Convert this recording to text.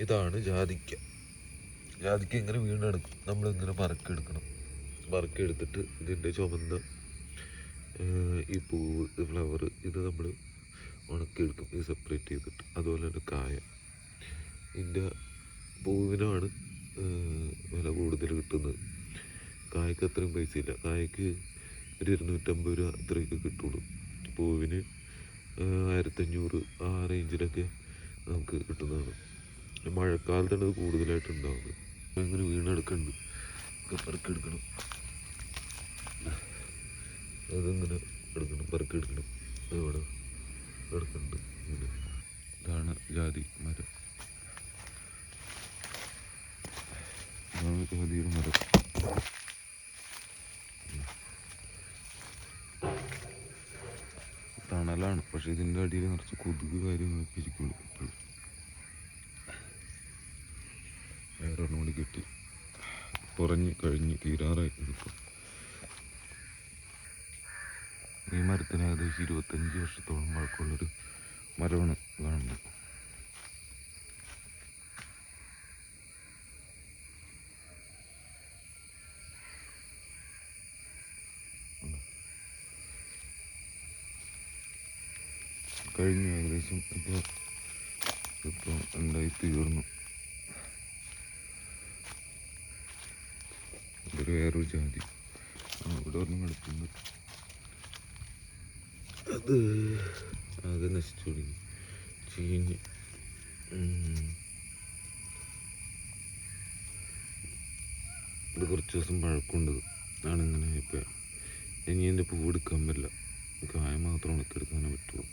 ഇതാണ് ജാതിക്ക. ജാതിക്ക ഇങ്ങനെ വീണെടുക്കും, നമ്മളിങ്ങനെ പറക്കെടുക്കണം. പറക്കെടുത്തിട്ട് ഇതിൻ്റെ ചുമന്ന ഈ പൂവ്, ഫ്ലവർ, ഇത് നമ്മൾ ഉണക്കിയെടുക്കും, ഇത് സെപ്പറേറ്റ് ചെയ്തിട്ട്. അതുപോലെ തന്നെ കായ, ഇതിൻ്റെ പൂവിനാണ് വില കൂടുതൽ കിട്ടുന്നത്. കായ്ക്ക് അത്രയും പൈസയില്ല. കായ്ക്ക് ഒരു 250 രൂപ അത്രയൊക്കെ കിട്ടുള്ളൂ. പൂവിന് 1500 ആ റേഞ്ചിലൊക്കെ നമുക്ക് കിട്ടുന്നതാണ്. മഴക്കാലത്താണ് ഇത് കൂടുതലായിട്ട് ഉണ്ടാകുന്നത്. ഇങ്ങനെ വീണെടുക്കുന്നുണ്ട്, പറക്കെടുക്കണം. അതിങ്ങനെ എടുക്കണം, പറക്കെടുക്കണം. ഇവിടെ എടുക്കുന്നുണ്ട്. ഇതാണ് ജാതി മരം. ഇതാണ് ജാതിയുടെ മരം. തണലാണ്, പക്ഷെ ഇതിൻ്റെ അടിയിൽ നിറച്ച് കൊതുക് കാര്യങ്ങളൊക്കെ ഇരിക്കുള്ളൂ. ഇപ്പോഴും വേറൊരെണ്ണം കൂടി കിട്ടി, കുറഞ്ഞ് കഴിഞ്ഞ് തീരാറായി. ഇതിപ്പോൾ ഈ മരത്തിന് ഏകദേശം 25 വർഷത്തോളം പഴക്കമുള്ളൊരു മരമാണ് കാണുന്നത്. കഴിഞ്ഞു ഏകദേശം. ഇപ്പോൾ ഉണ്ടായി തീർന്നു. ഇതൊരു വേറൊരു ജാതി. ഇവിടെ ഒരെണ്ണം കിടക്കുന്നു, അത് ആകെ നശിച്ചു തുടങ്ങി, ചീഞ്ഞ്. ഇത് കുറച്ച് ദിവസം പഴക്കമുണ്ടത് ആണിങ്ങനെ. ഇപ്പം ഇനി എൻ്റെ പൂവ് എടുക്കാൻ പറ്റില്ല, കായ മാത്രം ഉണക്കിയെടുക്കാനേ പറ്റുള്ളൂ.